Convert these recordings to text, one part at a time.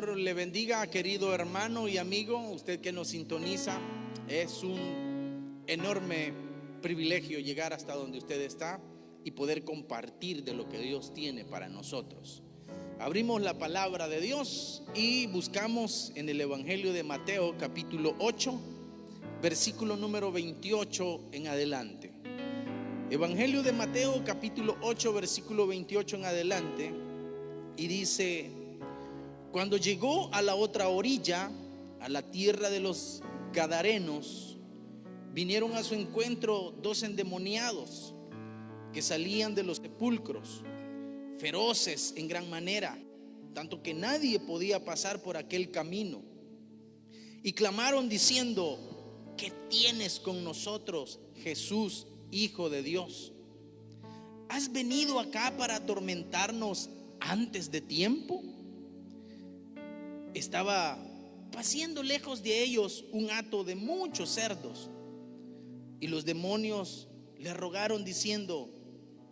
Le bendiga, querido hermano y amigo, usted que nos sintoniza. Es un enorme privilegio llegar hasta donde usted está y poder compartir de lo que Dios tiene para nosotros. Abrimos la palabra de Dios y buscamos en el Evangelio de Mateo capítulo 8, versículo número 28 en adelante. Evangelio de Mateo capítulo 8, versículo 28 en adelante, y dice: cuando llegó a la otra orilla, a la tierra de los Gadarenos, vinieron a su encuentro dos endemoniados que salían de los sepulcros, feroces en gran manera, tanto que nadie podía pasar por aquel camino. Y clamaron diciendo: ¿qué tienes con nosotros, Jesús, Hijo de Dios? ¿Has venido acá para atormentarnos antes de tiempo? Estaba paciendo lejos de ellos un hato de muchos cerdos, y los demonios le rogaron diciendo: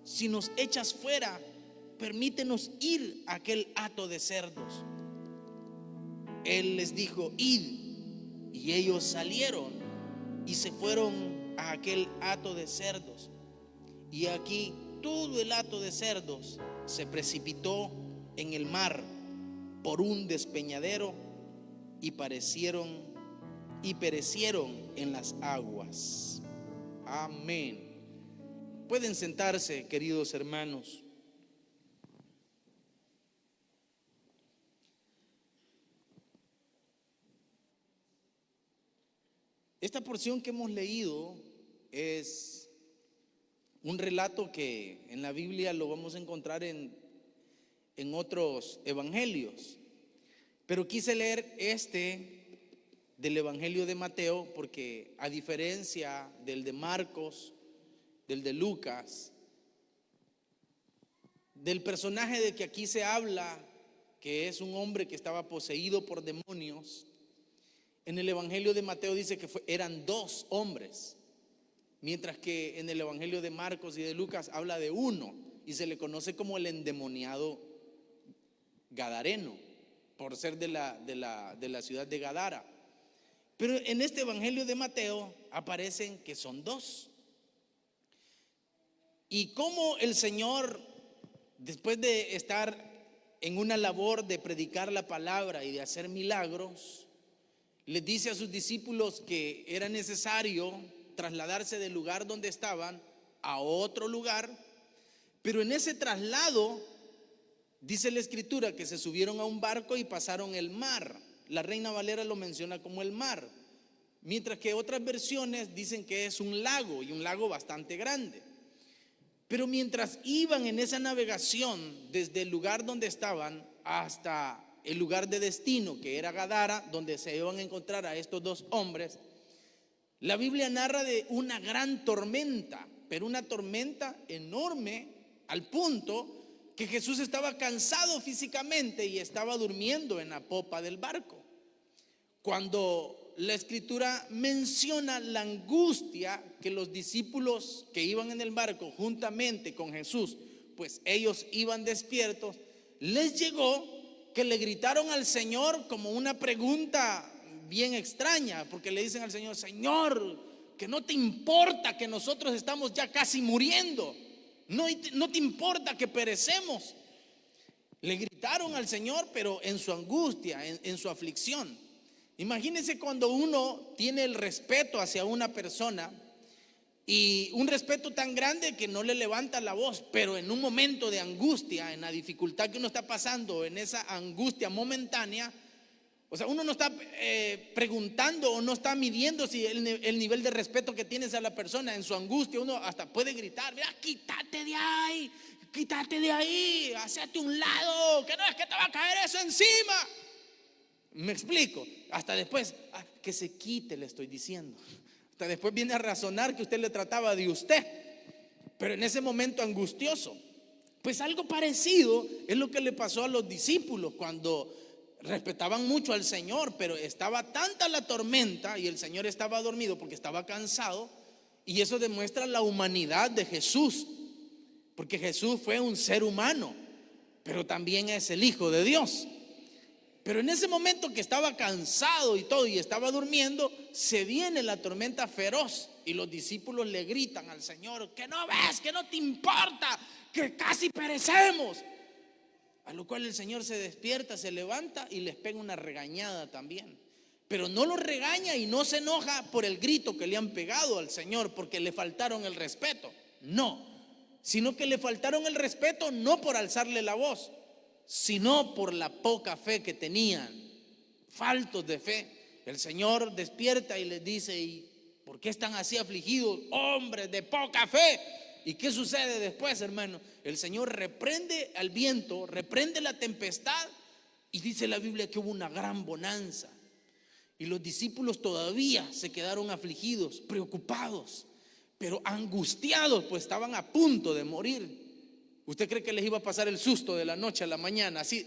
si nos echas fuera, permítenos ir a aquel hato de cerdos. Él les dijo: id. Y ellos salieron y se fueron a aquel hato de cerdos, y aquí todo el hato de cerdos se precipitó en el mar por un despeñadero y perecieron en las aguas. Amén. Pueden sentarse, queridos hermanos. Esta porción que hemos leído es un relato que en la Biblia lo vamos a encontrar en otros evangelios, pero quise leer del Evangelio de Mateo porque, a diferencia del de Marcos, del de Lucas, del personaje de que aquí se habla, que es un hombre que estaba poseído por demonios, en el Evangelio de Mateo dice que eran dos hombres, mientras que en el Evangelio de Marcos y de Lucas habla de uno, y se le conoce como el endemoniado gadareno, por ser de la ciudad de Gadara. Pero en este Evangelio de Mateo aparecen que son dos. Y cómo el Señor, después de estar en una labor de predicar la palabra y de hacer milagros, les dice a sus discípulos que era necesario trasladarse del lugar donde estaban a otro lugar. Pero en ese traslado, dice la escritura que se subieron a un barco y pasaron el mar. La Reina Valera lo menciona como el mar, mientras que otras versiones dicen que es un lago, y un lago bastante grande. Pero mientras iban en esa navegación desde el lugar donde estaban hasta el lugar de destino, que era Gadara, donde se iban a encontrar a estos dos hombres, la Biblia narra de una gran tormenta, pero una tormenta enorme, al punto que Jesús estaba cansado físicamente y estaba durmiendo en la popa del barco. Cuando la escritura menciona la angustia que los discípulos que iban en el barco juntamente con Jesús, pues ellos iban despiertos, les llegó que le gritaron al Señor como una pregunta bien extraña, porque le dicen al Señor: Señor, que no te importa que nosotros estamos ya casi muriendo, no te importa que perecemos. Le gritaron al Señor, pero en su angustia, en su aflicción. Imagínense cuando uno tiene el respeto hacia una persona, y un respeto tan grande que no le levanta la voz, pero en un momento de angustia, en la dificultad que uno está pasando, en esa angustia momentánea, o sea, uno no está preguntando o no está midiendo si el nivel de respeto que tienes a la persona. En su angustia uno hasta puede gritar: mira, quítate de ahí, hacete un lado, que no es que te va a caer eso encima. Me explico. Hasta después, que se quite, le estoy diciendo. Hasta después viene a razonar que usted le trataba de usted, pero en ese momento angustioso. Pues algo parecido es lo que le pasó a los discípulos cuando respetaban mucho al Señor, pero estaba tanta la tormenta y el Señor estaba dormido porque estaba cansado. Y eso demuestra la humanidad de Jesús, porque Jesús fue un ser humano, pero también es el Hijo de Dios. Pero en ese momento que estaba cansado y todo y estaba durmiendo, se viene la tormenta feroz y los discípulos le gritan al Señor: que no ves, que no te importa, que casi perecemos. A lo cual el Señor se despierta, se levanta y les pega una regañada también. Pero no los regaña y no se enoja por el grito que le han pegado al Señor porque le faltaron el respeto. No, sino que le faltaron el respeto no por alzarle la voz, sino por la poca fe que tenían, faltos de fe. El Señor despierta y les dice: ¿y por qué están así afligidos, hombres de poca fe? ¿Y qué sucede después, hermano? El Señor reprende al viento, reprende la tempestad, y dice la Biblia que hubo una gran bonanza. Y los discípulos todavía se quedaron afligidos, preocupados, pero angustiados, pues estaban a punto de morir. ¿Usted cree que les iba a pasar el susto de la noche a la mañana, así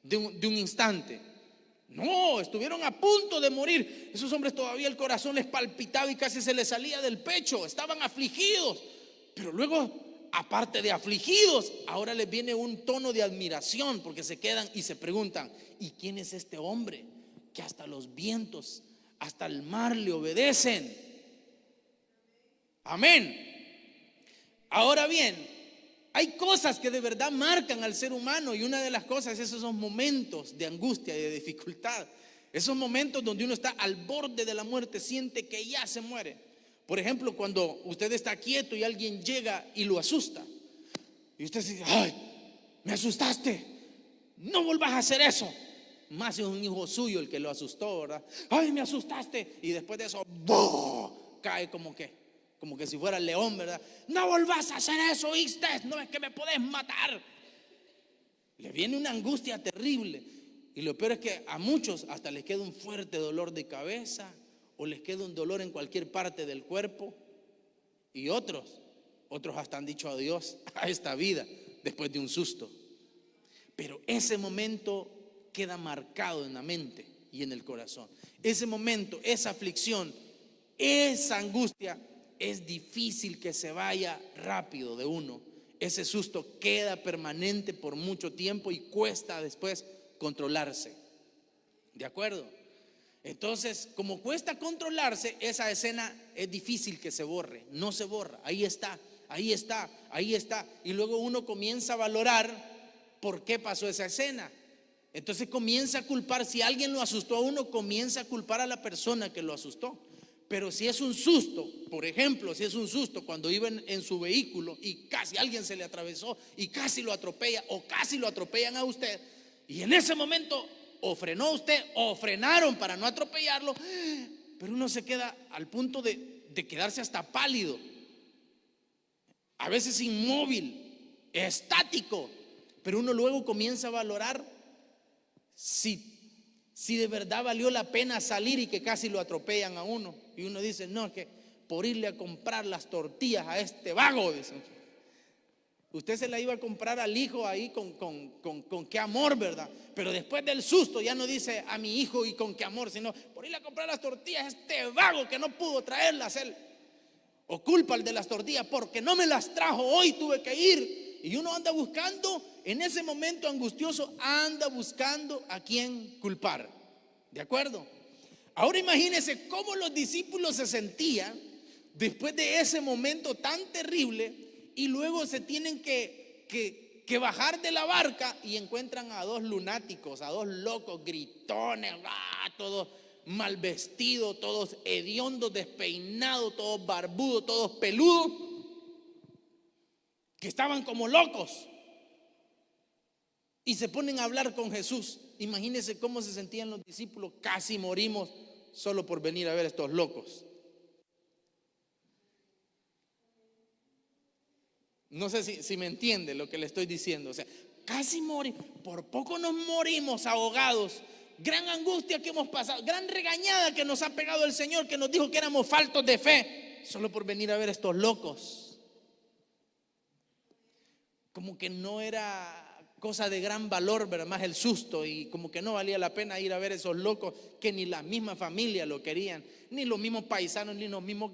de un instante? No, estuvieron a punto de morir. Esos hombres todavía el corazón les palpitaba y casi se les salía del pecho. Estaban afligidos. Pero luego, aparte de afligidos, ahora les viene un tono de admiración, porque se quedan y se preguntan: ¿y quién es este hombre que hasta los vientos, hasta el mar le obedecen? Amén. Ahora bien, hay cosas que de verdad marcan al ser humano, y una de las cosas es esos momentos de angustia y de dificultad, esos momentos donde uno está al borde de la muerte, siente que ya se muere. Por ejemplo, cuando usted está quieto y alguien llega y lo asusta, y usted dice: ay, me asustaste, no volvás a hacer eso. Más es un hijo suyo el que lo asustó, ¿verdad? Ay, me asustaste. Y después de eso, ¡boh!, cae como que si fuera el león, ¿verdad? No volvás a hacer eso, ¿oíste? No es que me podés matar. Le viene una angustia terrible. Y lo peor es que a muchos hasta les queda un fuerte dolor de cabeza, o les queda un dolor en cualquier parte del cuerpo. Y otros hasta han dicho adiós a esta vida después de un susto. Pero ese momento queda marcado en la mente y en el corazón. Ese momento, esa aflicción, esa angustia, es difícil que se vaya rápido de uno. Ese susto queda permanente por mucho tiempo y cuesta después controlarse. ¿De acuerdo? Entonces, como cuesta controlarse, esa escena es difícil que se borre. No se borra, ahí está, ahí está, ahí está. Y luego uno comienza a valorar por qué pasó esa escena. Entonces comienza a culpar. Si alguien lo asustó a uno, comienza a culpar a la persona que lo asustó. Pero si es un susto, por ejemplo, si es un susto cuando iba en su vehículo y casi alguien se le atravesó y casi lo atropella, o casi lo atropellan a usted, y en ese momento o frenó usted o frenaron para no atropellarlo, pero uno se queda al punto de quedarse hasta pálido, a veces inmóvil, estático. Pero uno luego comienza a valorar si de verdad valió la pena salir y que casi lo atropellan a uno. Y uno dice: no, es que por irle a comprar las tortillas a este vago, dice. Usted se la iba a comprar al hijo ahí con qué amor, ¿verdad? Pero después del susto ya no dice a mi hijo y con qué amor, sino por irle a comprar las tortillas a este vago que no pudo traerlas él. O culpa al de las tortillas: porque no me las trajo, hoy tuve que ir. Y uno anda buscando, en ese momento angustioso, anda buscando a quién culpar. ¿De acuerdo? Ahora imagínense cómo los discípulos se sentían después de ese momento tan terrible, y luego se tienen que bajar de la barca y encuentran a dos lunáticos, a dos locos, gritones, todos mal vestidos, todos hediondos, despeinados, todos barbudos, todos peludos, que estaban como locos, y se ponen a hablar con Jesús. Imagínense cómo se sentían los discípulos: casi morimos solo por venir a ver a estos locos. No sé si me entiende lo que le estoy diciendo. O sea, casi morimos, por poco nos morimos ahogados. Gran angustia que hemos pasado, gran regañada que nos ha pegado el Señor, que nos dijo que éramos faltos de fe, solo por venir a ver a estos locos. Como que no era cosa de gran valor, ¿verdad? Más el susto, y como que no valía la pena ir a ver a esos locos, que ni la misma familia lo querían, ni los mismos paisanos, ni los mismos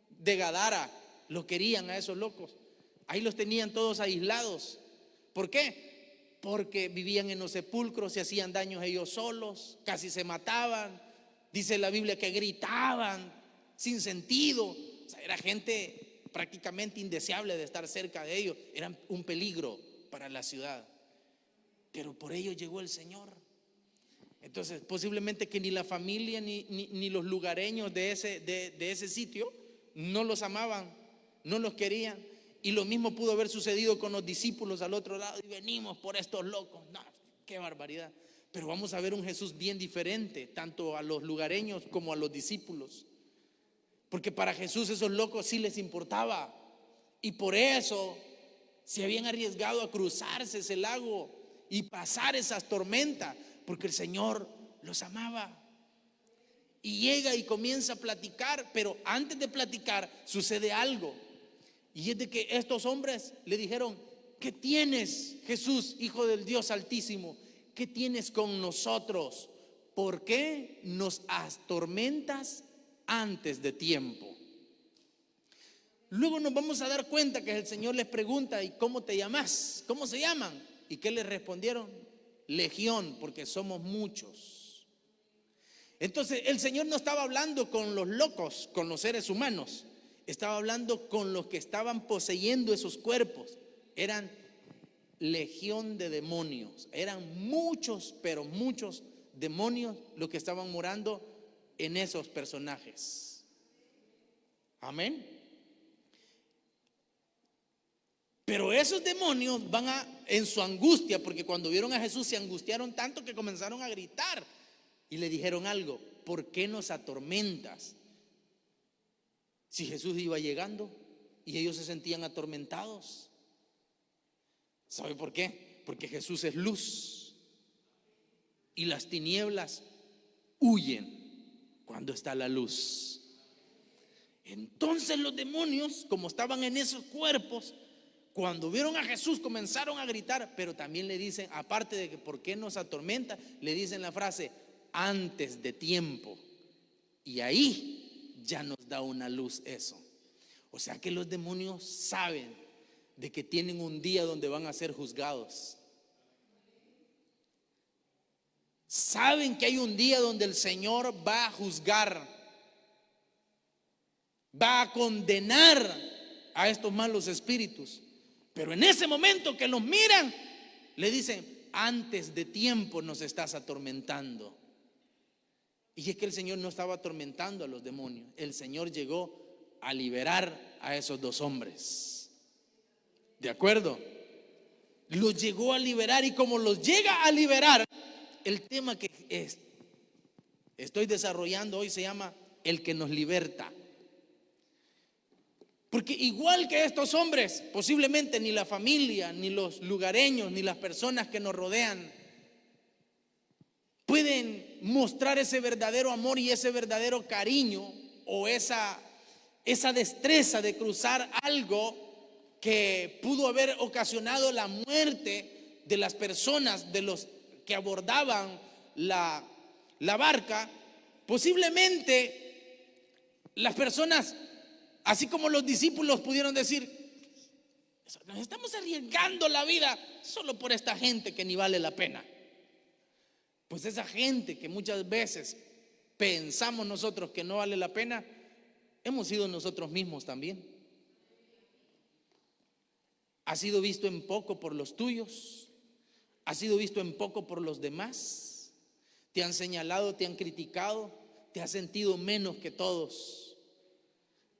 de Gadara lo querían a esos locos. Ahí los tenían todos aislados. ¿Por qué? porque vivían en los sepulcros, se hacían daños ellos solos, casi se mataban. Dice la Biblia que gritaban sin sentido. O sea, era gente prácticamente indeseable de estar cerca de ellos. Eran un peligro para la ciudad. Pero por ello llegó el Señor. Entonces, posiblemente que ni la familia ni los lugareños de ese sitio no los amaban, no los querían. Y lo mismo pudo haber sucedido con los discípulos al otro lado. Y venimos por estos locos. No, qué barbaridad. Pero vamos a ver un Jesús bien diferente, tanto a los lugareños como a los discípulos. Porque para Jesús esos locos sí les importaba. Y por eso se habían arriesgado a cruzarse ese lago y pasar esas tormentas, porque el Señor los amaba. Y llega y comienza a platicar, pero antes de platicar sucede algo. Y es de que estos hombres le dijeron: ¿qué tienes, Jesús, Hijo del Dios Altísimo? ¿Qué tienes con nosotros? ¿Por qué nos atormentas antes de tiempo? Luego nos vamos a dar cuenta que el Señor les pregunta: ¿y cómo te llamas? ¿Cómo se llaman? ¿Y qué les respondieron? Legión, porque somos muchos. Entonces el Señor no estaba hablando con los locos, con los seres humanos. Estaba hablando con los que estaban poseyendo esos cuerpos. Eran legión de demonios. Eran muchos, pero muchos demonios los que estaban morando en esos personajes. Amén. Pero esos demonios van en su angustia, porque cuando vieron a Jesús se angustiaron tanto que comenzaron a gritar y le dijeron algo: ¿por qué nos atormentas? Si Jesús iba llegando y ellos se sentían atormentados. ¿Sabe por qué? Porque Jesús es luz y las tinieblas huyen cuando está la luz. Entonces los demonios, como estaban en esos cuerpos, cuando vieron a Jesús comenzaron a gritar, pero también le dicen, aparte de que ¿por qué nos atormenta?, le dicen la frase: antes de tiempo. Y ahí ya nos da una luz eso. O sea que los demonios saben de que tienen un día donde van a ser juzgados. Saben que hay un día donde el Señor va a juzgar, va a condenar a estos malos espíritus. Pero en ese momento que los miran, le dicen: antes de tiempo nos estás atormentando. Y es que el Señor no estaba atormentando a los demonios. El Señor llegó a liberar a esos dos hombres. ¿De acuerdo? Los llegó a liberar, y como los llega a liberar, el tema que estoy desarrollando hoy se llama el que nos liberta. Porque igual que estos hombres, posiblemente ni la familia, ni los lugareños, ni las personas que nos rodean pueden mostrar ese verdadero amor y ese verdadero cariño, o esa destreza de cruzar algo que pudo haber ocasionado la muerte de las personas, de los que abordaban la barca. Posiblemente las personas, así como los discípulos, pudieron decir: nos estamos arriesgando la vida solo por esta gente que ni vale la pena. Pues esa gente que muchas veces pensamos nosotros que no vale la pena, hemos sido nosotros mismos también. ¿Has sido visto en poco por los tuyos? ¿Has sido visto en poco por los demás? ¿Te han señalado, te han criticado? ¿Te has sentido menos que todos?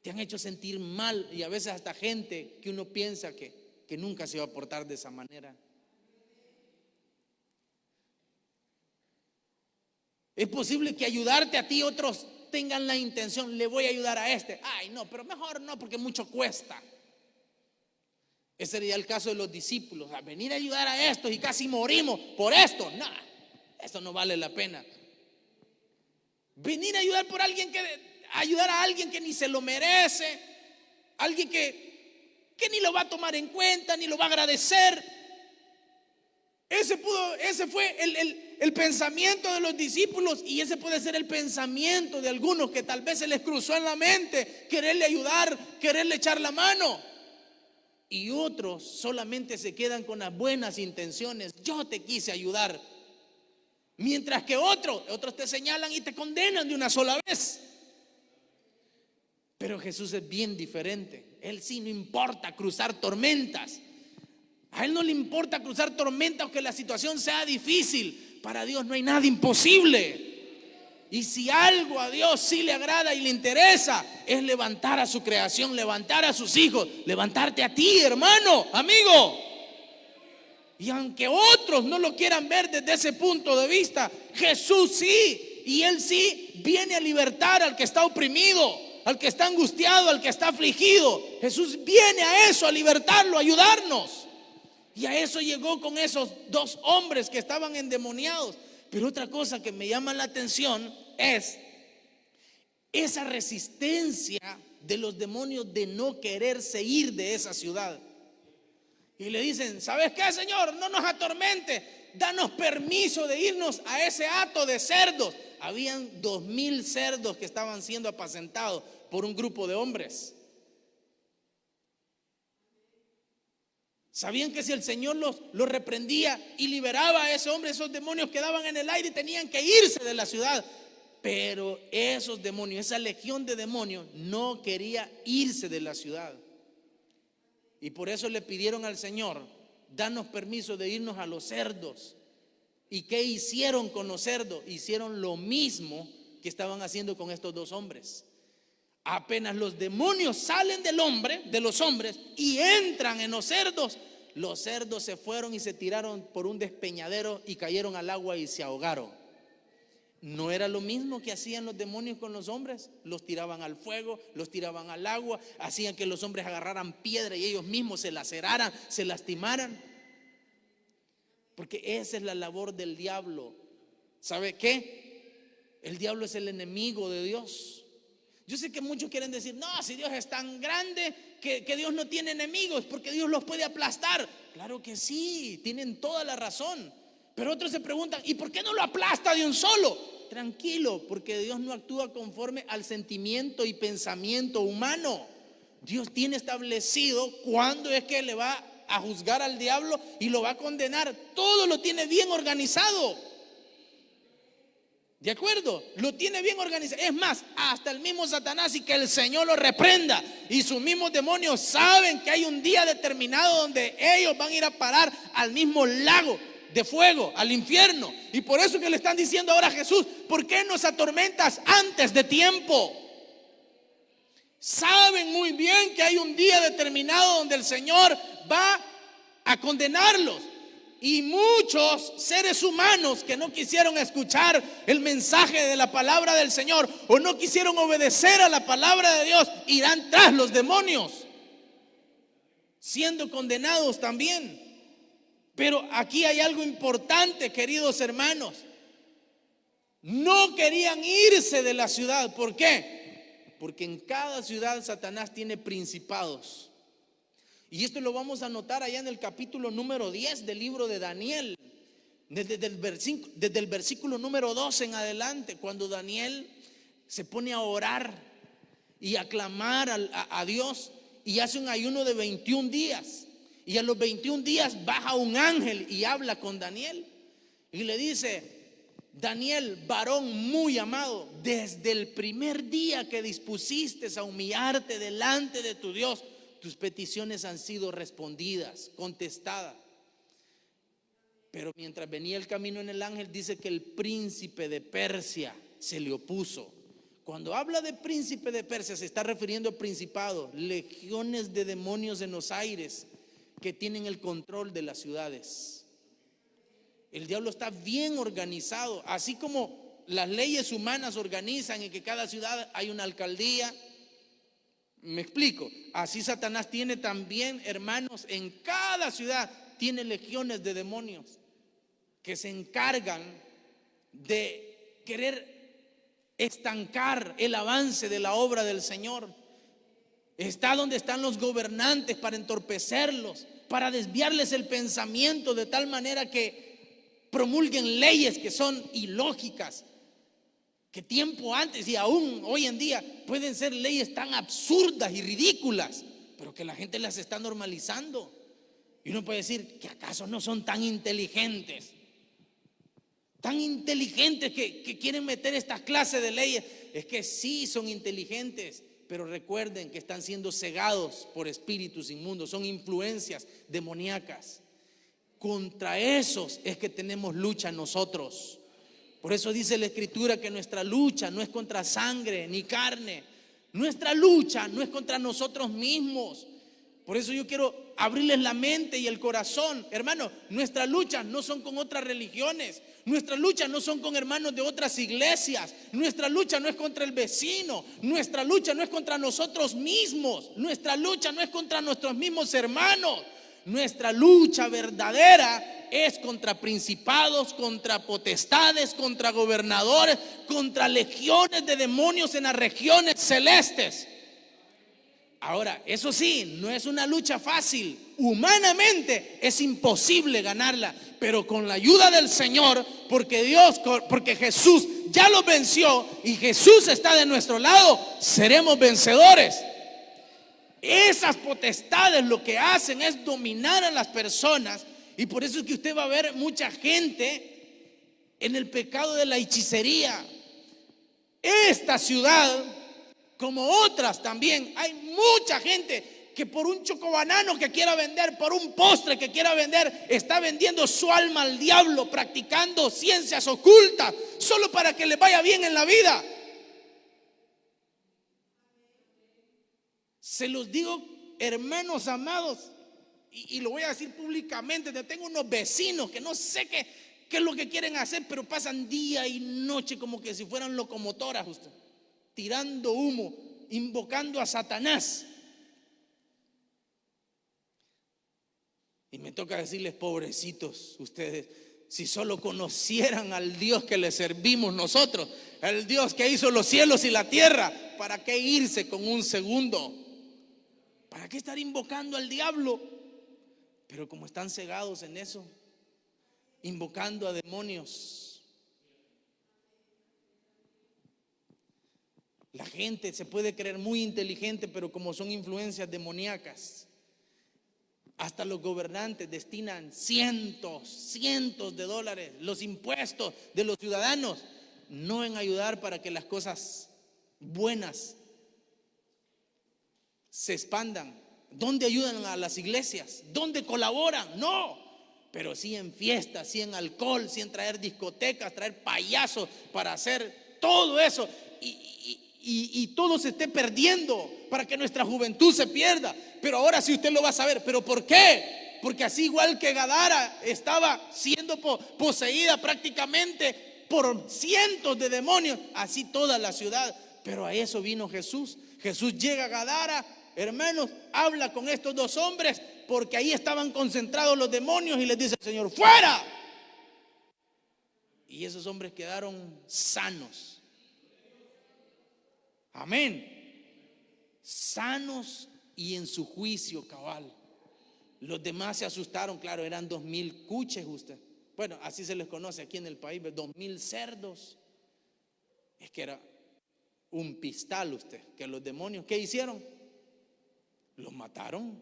¿Te han hecho sentir mal? Y a veces hasta gente que uno piensa que nunca se va a portar de esa manera. Es posible que ayudarte a ti otros tengan la intención: le voy a ayudar a este. Ay, no, pero mejor no, porque mucho cuesta. Ese sería el caso de los discípulos: a venir a ayudar a estos y casi morimos por esto. No, esto no vale la pena. Venir a ayudar ayudar a alguien que ni se lo merece, alguien que ni lo va a tomar en cuenta, ni lo va a agradecer. Ese fue el pensamiento de los discípulos, y ese puede ser el pensamiento de algunos que tal vez se les cruzó en la mente quererle ayudar, quererle echar la mano. y otros solamente se quedan con las buenas intenciones. Yo te quise ayudar. Mientras que otros te señalan y te condenan de una sola vez. Pero Jesús es bien diferente. Él sí no importa cruzar tormentas. A Él no le importa cruzar tormentas o que la situación sea difícil. Para Dios no hay nada imposible. Y si algo a Dios sí le agrada y le interesa, es levantar a su creación, levantar a sus hijos, levantarte a ti, hermano, amigo. Y aunque otros no lo quieran ver desde ese punto de vista, Jesús sí. Y Él sí viene a libertar al que está oprimido, al que está angustiado, al que está afligido. Jesús viene a eso, a libertarlo, a ayudarnos. Y a eso llegó con esos dos hombres que estaban endemoniados. Pero otra cosa que me llama la atención es esa resistencia de los demonios de no quererse ir de esa ciudad. Y le dicen: ¿sabes qué, Señor? No nos atormente, danos permiso de irnos a ese hato de cerdos. Habían 2000 cerdos que estaban siendo apacentados por un grupo de hombres. Sabían que si el Señor los reprendía y liberaba a ese hombre, esos demonios quedaban en el aire y tenían que irse de la ciudad. Pero esos demonios, esa legión de demonios, no quería irse de la ciudad. Y por eso le pidieron al Señor: danos permiso de irnos a los cerdos. ¿Y qué hicieron con los cerdos? Hicieron lo mismo que estaban haciendo con estos dos hombres. Apenas los demonios salen del hombre, de los hombres, y entran en los cerdos se fueron y se tiraron por un despeñadero y cayeron al agua y se ahogaron. ¿No era lo mismo que hacían los demonios con los hombres? Los tiraban al fuego, los tiraban al agua, hacían que los hombres agarraran piedra y ellos mismos se laceraran, se lastimaran. Porque esa es la labor del diablo. ¿Sabe qué? El diablo es el enemigo de Dios. Yo sé que muchos quieren decir: no, si Dios es tan grande que Dios no tiene enemigos, porque Dios los puede aplastar. Claro que sí, tienen toda la razón. Pero otros se preguntan: ¿y por qué no lo aplasta de un solo? Tranquilo, porque Dios no actúa conforme al sentimiento y pensamiento humano. Dios tiene establecido cuándo es que le va a juzgar al diablo y lo va a condenar. Todo lo tiene bien organizado. ¿De acuerdo? Lo tiene bien organizado. Es más, hasta el mismo Satanás, y que el Señor lo reprenda, y sus mismos demonios saben que hay un día determinado donde ellos van a ir a parar al mismo lago de fuego, al infierno. Y por eso que le están diciendo ahora a Jesús: ¿por qué nos atormentas antes de tiempo? Saben muy bien que hay un día determinado donde el Señor va a condenarlos. Y muchos seres humanos que no quisieron escuchar el mensaje de la palabra del Señor, o no quisieron obedecer a la palabra de Dios, irán tras los demonios, siendo condenados también. Pero aquí hay algo importante, queridos hermanos. No querían irse de la ciudad. ¿Por qué? Porque en cada ciudad Satanás tiene principados. Y esto lo vamos a notar allá en el capítulo número 10 del libro de Daniel, desde el versículo número 12 en adelante, cuando Daniel se pone a orar y a clamar a Dios, y hace un ayuno de 21 días. Y a los 21 días baja un ángel y habla con Daniel y le dice: Daniel, varón muy amado, desde el primer día que dispusiste a humillarte delante de tu Dios, tus peticiones han sido respondidas, contestadas. Pero mientras venía el camino en el ángel, dice que el príncipe de Persia se le opuso. Cuando habla de príncipe de Persia, se está refiriendo a principados, legiones de demonios en los aires que tienen el control de las ciudades. El diablo está bien organizado, así como las leyes humanas organizan en que cada ciudad hay una alcaldía. Me explico. Así Satanás tiene también, hermanos, en cada ciudad tiene legiones de demonios que se encargan de querer estancar el avance de la obra del Señor. Está donde están los gobernantes para entorpecerlos, para desviarles el pensamiento de tal manera que promulguen leyes que son ilógicas, que tiempo antes y aún hoy en día pueden ser leyes tan absurdas y ridículas, pero que la gente las está normalizando. Y uno puede decir, ¿que acaso no son tan inteligentes? Tan inteligentes que quieren meter estas clases de leyes. Es que sí son inteligentes, pero recuerden que están siendo cegados por espíritus inmundos, son influencias demoníacas. Contra esos es que tenemos lucha nosotros. Por eso dice la Escritura que nuestra lucha no es contra sangre ni carne. Nuestra lucha no es contra nosotros mismos. Por eso yo quiero abrirles la mente y el corazón. Hermano, nuestras luchas no son con otras religiones. Nuestras luchas no son con hermanos de otras iglesias. Nuestra lucha no es contra el vecino. Nuestra lucha no es contra nosotros mismos. Nuestra lucha no es contra nuestros mismos hermanos. Nuestra lucha verdadera es contra principados, contra potestades, contra gobernadores, contra legiones de demonios en las regiones celestes. Ahora, eso sí, no es una lucha fácil. Humanamente es imposible ganarla, pero con la ayuda del Señor, porque Jesús ya lo venció y Jesús está de nuestro lado, seremos vencedores. Esas potestades lo que hacen es dominar a las personas, y por eso es que usted va a ver mucha gente en el pecado de la hechicería. Esta ciudad, como otras también, hay mucha gente que por un chocobanano que quiera vender, por un postre que quiera vender, está vendiendo su alma al diablo, practicando ciencias ocultas, solo para que le vaya bien en la vida. Se los digo, hermanos amados, y lo voy a decir públicamente. Tengo unos vecinos que no sé qué es lo que quieren hacer, pero pasan día y noche como que si fueran locomotoras, usted, tirando humo, invocando a Satanás. Y me toca decirles, pobrecitos ustedes, si solo conocieran al Dios que le servimos nosotros, el Dios que hizo los cielos y la tierra, ¿para qué irse con un segundo? ¿Para qué estar invocando al diablo? Pero como están cegados en eso, invocando a demonios, la gente se puede creer muy inteligente, pero como son influencias demoníacas, hasta los gobernantes destinan cientos de dólares, los impuestos de los ciudadanos, no en ayudar para que las cosas buenas se expandan. ¿Dónde ayudan a las iglesias? ¿Dónde colaboran? No, pero sí en fiestas, sí en alcohol, sí en traer discotecas, traer payasos para hacer todo eso, y todo se esté perdiendo, para que nuestra juventud se pierda. Pero ahora sí usted lo va a saber. ¿Pero por qué? Porque así igual que Gadara estaba siendo poseída prácticamente por cientos de demonios, así toda la ciudad. Pero a eso vino Jesús. Jesús llega a Gadara, hermanos, habla con estos dos hombres, porque ahí estaban concentrados los demonios, y les dice el Señor: ¡fuera! Y esos hombres quedaron sanos. Amén. Sanos y en su juicio cabal. Los demás se asustaron, claro, eran 2000 cuches, usted. Bueno, así se les conoce aquí en el país, 2000 cerdos. Es que era un pistal, usted, que los demonios, ¿qué hicieron? Los mataron.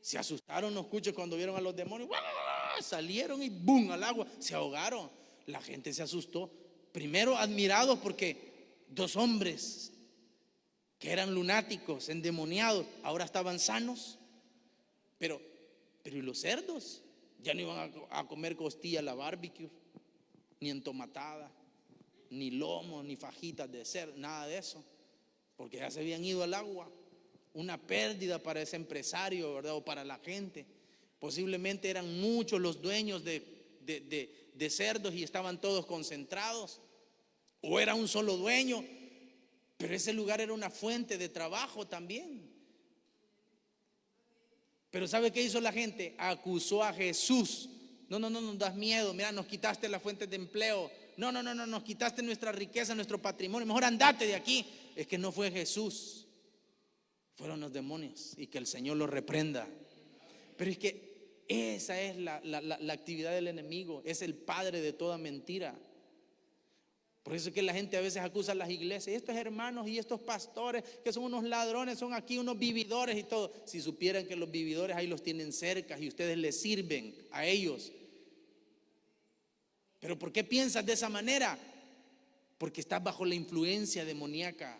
Se asustaron los cuches cuando vieron a los demonios. ¡Wow! Salieron y ¡boom! Al agua, se ahogaron. La gente se asustó. Primero admirados porque dos hombres que eran lunáticos, endemoniados, ahora estaban sanos. Pero ¿y los cerdos? Ya no iban a comer costilla a la barbecue, ni entomatada, ni lomo, ni fajitas de cerdo, nada de eso, porque ya se habían ido al agua. Una pérdida para ese empresario, ¿verdad? O para la gente. Posiblemente eran muchos los dueños de cerdos y estaban todos concentrados, o era un solo dueño, pero ese lugar era una fuente de trabajo también. Pero ¿sabe qué hizo la gente? Acusó a Jesús. No, nos das miedo, mira, nos quitaste la fuente de empleo, no, nos quitaste nuestra riqueza, nuestro patrimonio, mejor andate de aquí. Es que no fue Jesús, fueron los demonios, y que el Señor los reprenda. Pero es que esa es la actividad del enemigo, es el padre de toda mentira. Por eso es que la gente a veces acusa a las iglesias, y estos hermanos y estos pastores que son unos ladrones, son aquí unos vividores y todo. Si supieran que los vividores ahí los tienen cerca y ustedes les sirven a ellos. Pero ¿por qué piensas de esa manera? Porque estás bajo la influencia demoníaca.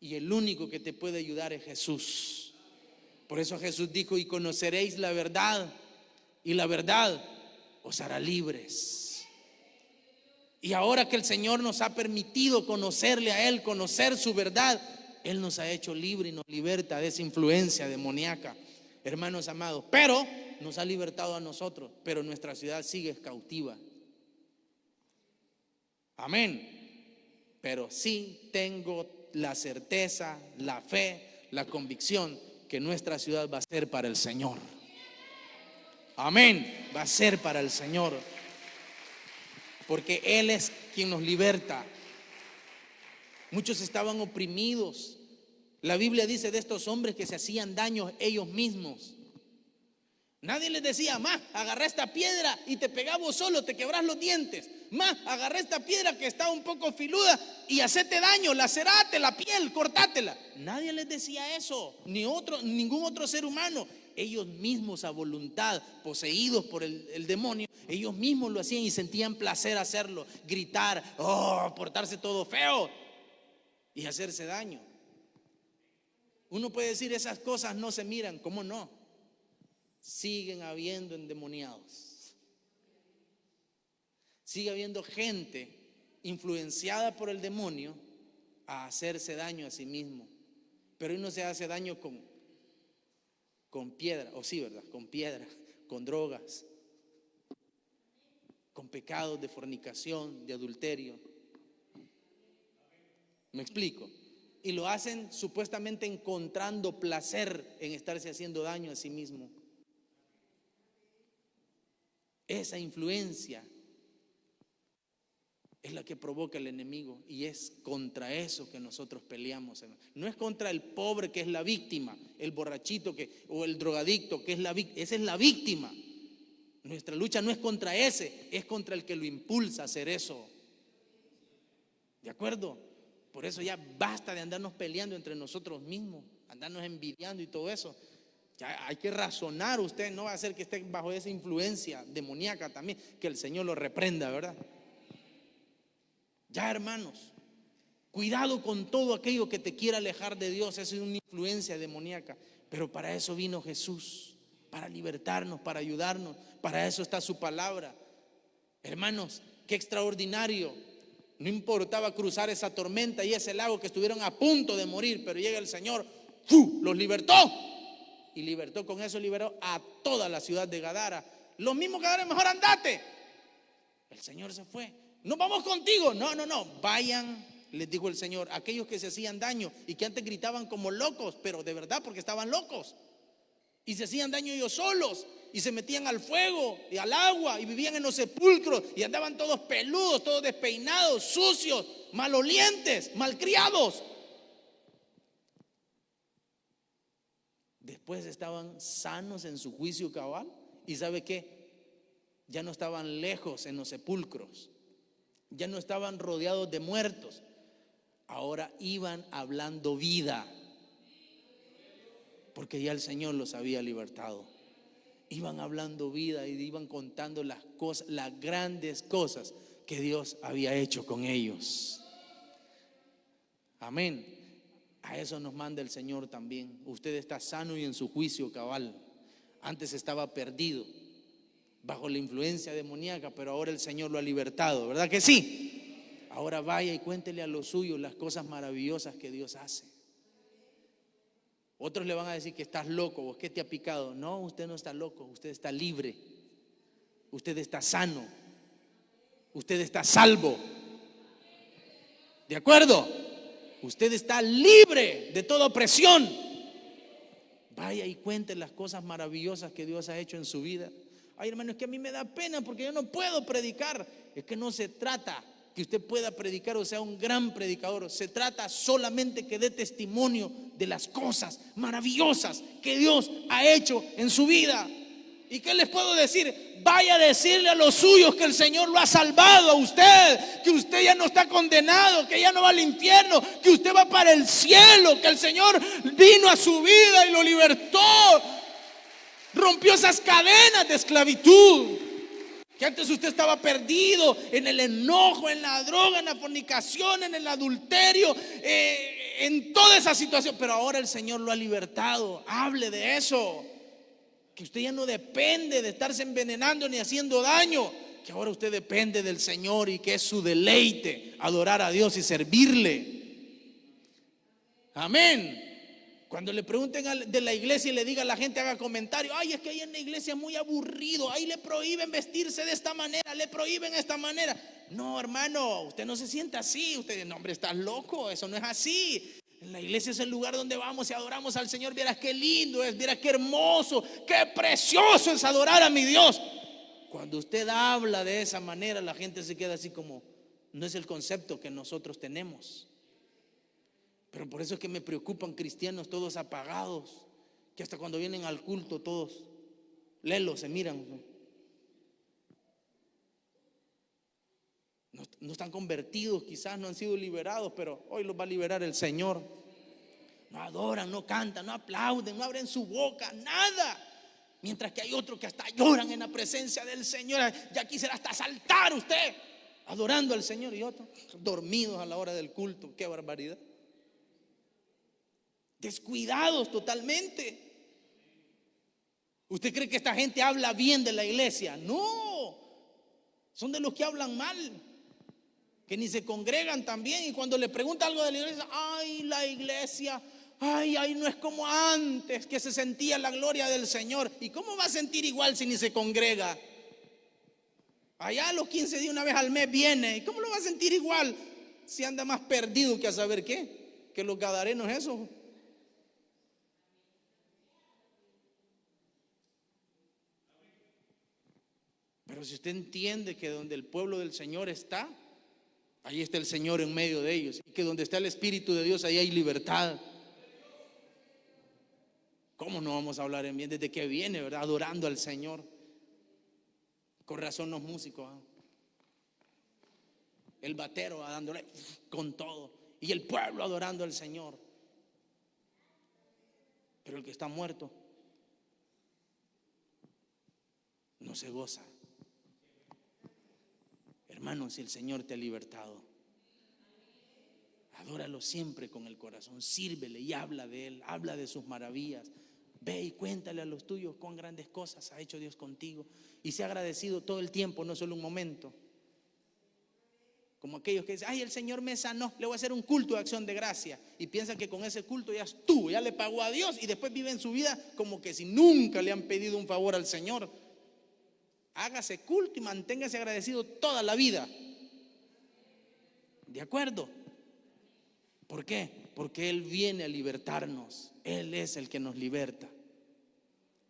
Y el único que te puede ayudar es Jesús. Por eso Jesús dijo: y conoceréis la verdad, y la verdad os hará libres. Y ahora que el Señor nos ha permitido conocerle a Él, conocer su verdad, Él nos ha hecho libre y nos liberta de esa influencia demoníaca, hermanos amados. Pero nos ha libertado a nosotros, pero nuestra ciudad sigue cautiva. Amén. Pero sí tengo la certeza, la fe, la convicción que nuestra ciudad va a ser para el Señor. Amén. Va a ser para el Señor. Porque Él es quien nos liberta. Muchos estaban oprimidos. La Biblia dice de estos hombres que se hacían daño ellos mismos. Nadie les decía: más, agarra esta piedra y te pegás vos solo, te quebrás los dientes. Más, agarra esta piedra que está un poco filuda y hacete daño, lacerate la piel, cortátela. Nadie les decía eso, ningún otro ser humano. Ellos mismos, a voluntad, poseídos por el demonio, ellos mismos lo hacían y sentían placer hacerlo. Gritar, portarse todo feo y hacerse daño. Uno puede decir: esas cosas no se miran. ¿Cómo no? Siguen habiendo endemoniados. Sigue habiendo gente influenciada por el demonio a hacerse daño a sí mismo. Pero uno se hace daño con piedra, o sí, ¿verdad? Con piedra, con drogas, con pecados de fornicación, de adulterio. ¿Me explico? Y lo hacen supuestamente encontrando placer en estarse haciendo daño a sí mismo. Esa influencia es la que provoca el enemigo, y es contra eso que nosotros peleamos, hermano. No es contra el pobre, que es la víctima, el borrachito o el drogadicto, que es la víctima. Esa es la víctima. Nuestra lucha no es contra ese, es contra el que lo impulsa a hacer eso. ¿De acuerdo? Por eso ya basta de andarnos peleando entre nosotros mismos, andarnos envidiando y todo eso. Ya hay que razonar. Usted no va a hacer que esté bajo esa influencia demoníaca también, que el Señor lo reprenda, ¿verdad? Ya, hermanos, cuidado con todo aquello que te quiera alejar de Dios. Eso es una influencia demoníaca. Pero para eso vino Jesús, para libertarnos, para ayudarnos. Para eso está su palabra. Hermanos, qué extraordinario. No importaba cruzar esa tormenta y ese lago, que estuvieron a punto de morir, pero llega el Señor, los libertó. Y libertó, con eso liberó a toda la ciudad de Gadara. Los mismos Gadara: mejor andate. El Señor se fue. No vamos contigo. No, vayan, les dijo el Señor, aquellos que se hacían daño y que antes gritaban como locos, pero de verdad porque estaban locos, y se hacían daño ellos solos, y se metían al fuego y al agua, y vivían en los sepulcros, y andaban todos peludos, todos despeinados, sucios, malolientes, malcriados. Después estaban sanos en su juicio cabal, y ¿sabe qué? Ya no estaban lejos en los sepulcros, ya no estaban rodeados de muertos. Ahora iban hablando vida, porque ya el Señor los había libertado. Iban hablando vida y iban contando las cosas, las grandes cosas que Dios había hecho con ellos. Amén. A eso nos manda el Señor también. Usted está sano y en su juicio cabal. Antes estaba perdido, bajo la influencia demoníaca, pero ahora el Señor lo ha libertado, ¿verdad que sí? Ahora vaya y cuéntele a los suyos las cosas maravillosas que Dios hace. Otros le van a decir que estás loco, o que te ha picado. No, usted no está loco, usted está libre, usted está sano, usted está salvo. ¿De acuerdo? Usted está libre de toda opresión. Vaya y cuente las cosas maravillosas que Dios ha hecho en su vida. Ay, hermano, es que a mí me da pena porque yo no puedo predicar. Es que no se trata que usted pueda predicar o sea un gran predicador. Se trata solamente que dé testimonio de las cosas maravillosas que Dios ha hecho en su vida. ¿Y qué les puedo decir? Vaya a decirle a los suyos que el Señor lo ha salvado a usted, que usted ya no está condenado, que ya no va al infierno, que usted va para el cielo, que el Señor vino a su vida y lo libertó, rompió esas cadenas de esclavitud. Que antes usted estaba perdido en el enojo, en la droga, en la fornicación, en el adulterio, en toda esa situación. Pero ahora el Señor lo ha libertado. Hable de eso. Que usted ya no depende de estarse envenenando ni haciendo daño. Que ahora usted depende del Señor y que es su deleite adorar a Dios y servirle. Amén. Cuando le pregunten de la iglesia y le diga a la gente, haga comentario: ay, es que ahí en la iglesia es muy aburrido, ahí le prohíben vestirse de esta manera, le prohíben esta manera. No, hermano, usted no se sienta así. Usted dice: no, hombre, estás loco, eso no es así. En la iglesia es el lugar donde vamos y adoramos al Señor. Vieras qué lindo es, vieras qué hermoso, qué precioso es adorar a mi Dios. Cuando usted habla de esa manera, la gente se queda así como: no es el concepto que nosotros tenemos. Pero por eso es que me preocupan cristianos todos apagados, que hasta cuando vienen al culto todos lelos se miran. No están convertidos, quizás no han sido liberados, pero hoy los va a liberar el Señor. No adoran, no cantan, no aplauden, no abren su boca, nada. Mientras que hay otros que hasta lloran en la presencia del Señor. Ya quisiera hasta saltar usted adorando al Señor, y otros dormidos a la hora del culto. Qué barbaridad. Descuidados totalmente. ¿Usted cree que esta gente habla bien de la iglesia? No, son de los que hablan mal, que ni se congregan también. Y cuando le pregunta algo de la iglesia: ay, la iglesia, ay, no es como antes, que se sentía la gloria del Señor. ¿Y cómo va a sentir igual si ni se congrega? Allá a los 15 días, una vez al mes viene. ¿Y cómo lo va a sentir igual si anda más perdido que a saber qué? Que los gadarenos esos. Pero si usted entiende que donde el pueblo del Señor está, ahí está el Señor en medio de ellos, y que donde está el Espíritu de Dios, ahí hay libertad. ¿Cómo no vamos a hablar en bien desde que viene, verdad? Adorando al Señor. Con razón los músicos, el batero dándole con todo, y el pueblo adorando al Señor. Pero el que está muerto no se goza. Hermano, si el Señor te ha libertado, adóralo siempre con el corazón, sírvele y habla de Él, habla de sus maravillas. Ve y cuéntale a los tuyos cuán grandes cosas ha hecho Dios contigo, y sea agradecido todo el tiempo, no solo un momento. Como aquellos que dicen: ay, el Señor me sanó, le voy a hacer un culto de acción de gracia, y piensan que con ese culto ya estuvo, ya le pagó a Dios, y después viven su vida como que si nunca le han pedido un favor al Señor. Hágase culto y manténgase agradecido toda la vida. ¿De acuerdo? ¿Por qué? Porque Él viene a libertarnos. Él es el que nos liberta.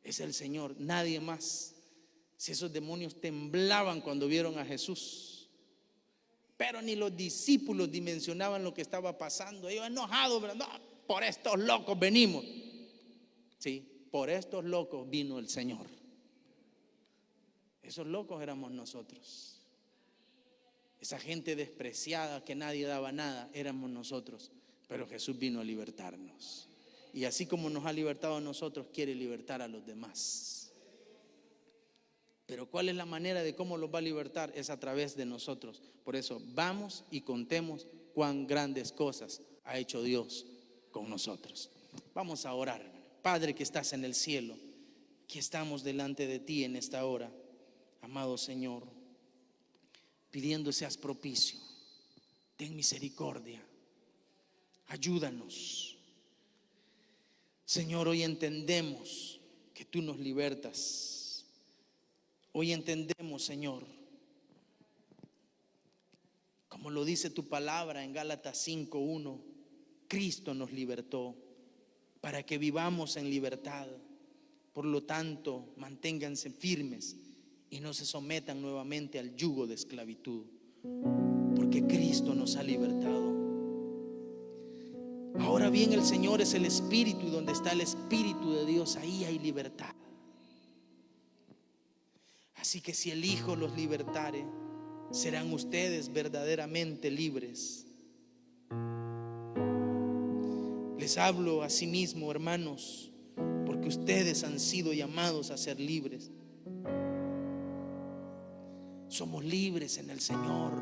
Es el Señor, nadie más. Si esos demonios temblaban cuando vieron a Jesús, pero ni los discípulos dimensionaban lo que estaba pasando. Ellos enojados: pero no, por estos locos venimos. Sí, por estos locos vino el Señor. Esos locos éramos nosotros. Esa gente despreciada que nadie daba nada, éramos nosotros. Pero Jesús vino a libertarnos. Y así como nos ha libertado a nosotros, quiere libertar a los demás. Pero ¿cuál es la manera de cómo los va a libertar? Es a través de nosotros. Por eso vamos y contemos cuán grandes cosas ha hecho Dios con nosotros. Vamos a orar. Padre que estás en el cielo, que estamos delante de ti en esta hora. Amado Señor, pidiendo seas propicio, ten misericordia, ayúdanos. Señor, hoy entendemos que tú nos libertas. Hoy entendemos, Señor, como lo dice tu palabra en Gálatas 5:1, Cristo nos libertó para que vivamos en libertad. Por lo tanto, manténganse firmes y no se sometan nuevamente al yugo de esclavitud, porque Cristo nos ha libertado. Ahora bien, el Señor es el Espíritu, y donde está el Espíritu de Dios, ahí hay libertad. Así que si el Hijo los libertare, serán ustedes verdaderamente libres. Les hablo a sí mismo, hermanos, porque ustedes han sido llamados a ser libres. Somos libres en el Señor.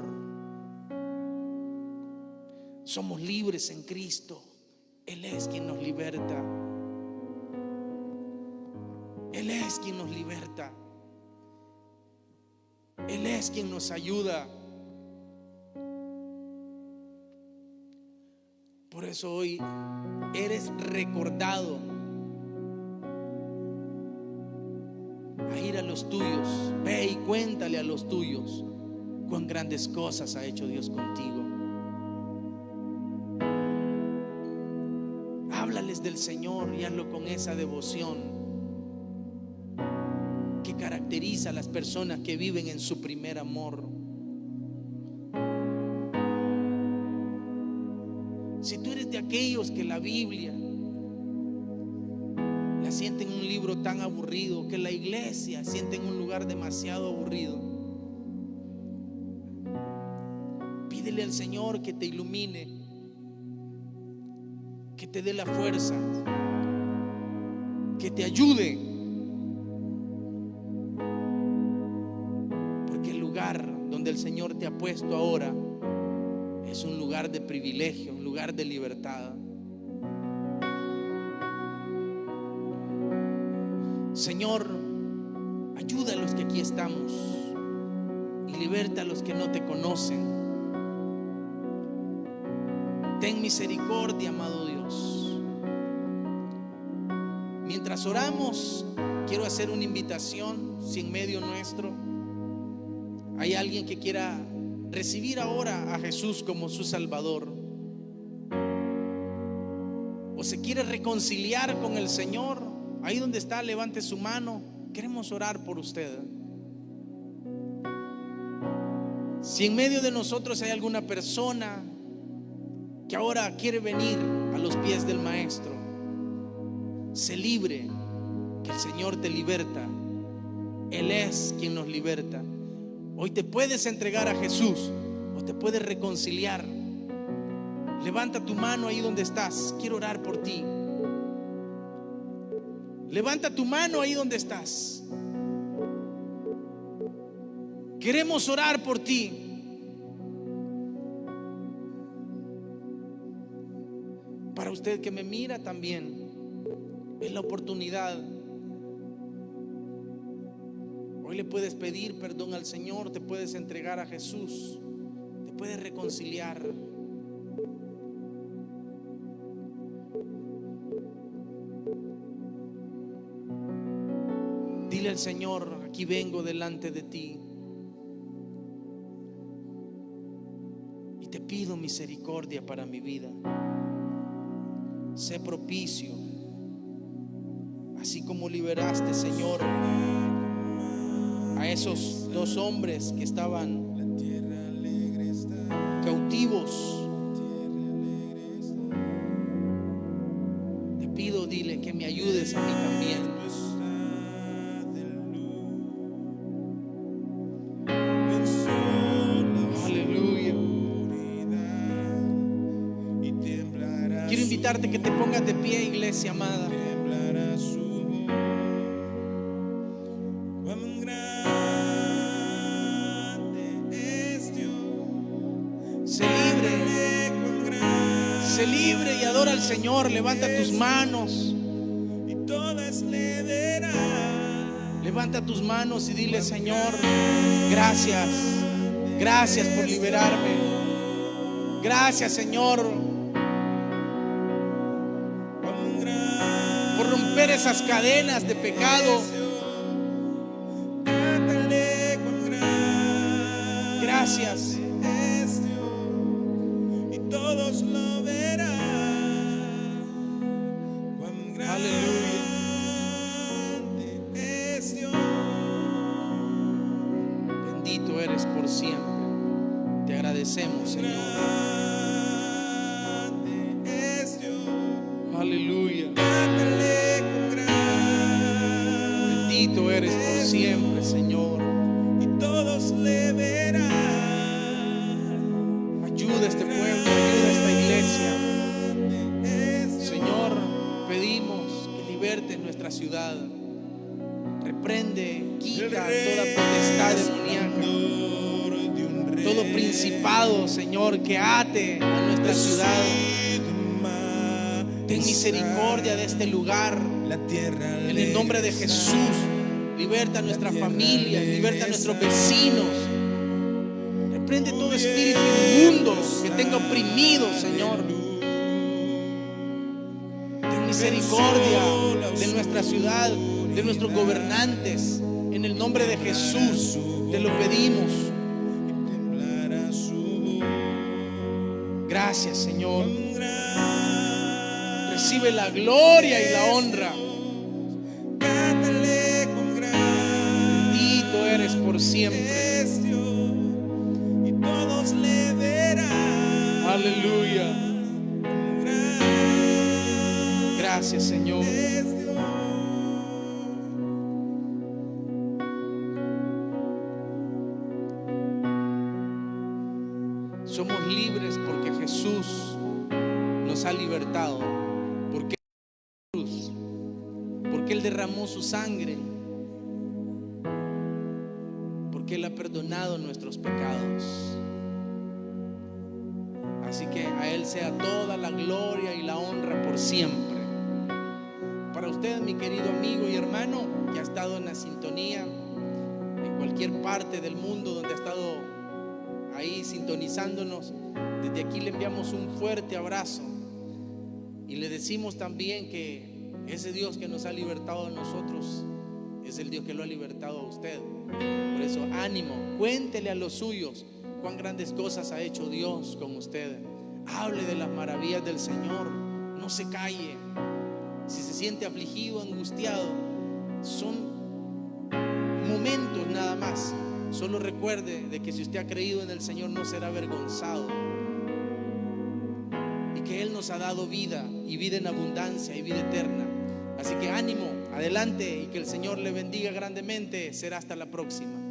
Somos libres en Cristo. Él es quien nos liberta. Él es quien nos liberta. Él es quien nos ayuda. Por eso hoy eres recordado a ir a los tuyos. Ve y cuéntale a los tuyos cuán grandes cosas ha hecho Dios contigo. Háblales del Señor y hazlo con esa devoción que caracteriza a las personas que viven en su primer amor. Si tú eres de aquellos que la Biblia la sienten un libro tan aburrido, que la iglesia sienten un lugar demasiado aburrido, pídele al Señor que te ilumine, que te dé la fuerza, que te ayude, porque el lugar donde el Señor te ha puesto ahora es un lugar de privilegio, un lugar de libertad. Señor, ayuda a los que aquí estamos y liberta a los que no te conocen. Ten misericordia, amado Dios. Mientras oramos, quiero hacer una invitación. Si en medio nuestro hay alguien que quiera recibir ahora a Jesús como su Salvador, o se quiere reconciliar con el Señor, ahí donde está, levante su mano. Queremos orar por usted. Si en medio de nosotros hay alguna persona que ahora quiere venir a los pies del Maestro, sé libre, que el Señor te liberta. Él es quien nos liberta. Hoy te puedes entregar a Jesús o te puedes reconciliar. Levanta tu mano ahí donde estás. Quiero orar por ti. Levanta tu mano ahí donde estás. Queremos orar por ti. Para usted que me mira también, es la oportunidad. Hoy le puedes pedir perdón al Señor, te puedes entregar a Jesús, te puedes reconciliar. Dile al Señor: aquí vengo delante de ti y te pido misericordia para mi vida. Sé propicio, así como liberaste, Señor, a esos dos hombres que estaban cautivos. Te pido, dile, que me ayudes a mí también. Aleluya. Quiero invitarte que te pongas de pie, iglesia amada. Sé libre y adora al Señor. Levanta tus manos. Levanta tus manos y dile: Señor, gracias. Gracias por liberarme. Gracias, Señor, por romper esas cadenas de pecado. Gracias. Todos lo verán. Aleluya. Es Dios. Bendito eres por siempre. Te agradecemos, Señor. Es Dios. Aleluya. Cántale con gran. Bendito eres por siempre, Señor. liberte nuestra ciudad. Reprende, quita toda potestad demoníaca, todo principado, Señor, que ate a nuestra ciudad. Ten misericordia de este lugar. En el nombre de Jesús, liberta a nuestra familia, liberta a nuestros vecinos. Reprende todo espíritu inmundo que tenga oprimido, Señor. Ten misericordia de nuestra ciudad, de nuestros gobernantes. En el nombre de Jesús te lo pedimos. Gracias, Señor. Recibe la gloria y la honra. Bendito eres por siempre. Y todos le verán. Aleluya. Gracias, Señor. Somos libres porque Jesús nos ha libertado, porque Él derramó su sangre, porque Él ha perdonado nuestros pecados. Así que a Él sea toda la gloria y la honra por siempre. Para usted, mi querido amigo y hermano, que ha estado en la sintonía en cualquier parte del mundo donde ha estado ahí sintonizándonos, desde aquí le enviamos un fuerte abrazo y le decimos también que ese Dios que nos ha libertado a nosotros es el Dios que lo ha libertado a usted. Por eso, ánimo, cuéntele a los suyos cuán grandes cosas ha hecho Dios con usted. Hable de las maravillas del Señor, no se calle. Si se siente afligido, angustiado, son momentos nada más. Solo recuerde de que si usted ha creído en el Señor no será avergonzado, y que Él nos ha dado vida, y vida en abundancia, y vida eterna. Así que ánimo, adelante, y que el Señor le bendiga grandemente. Será hasta la próxima.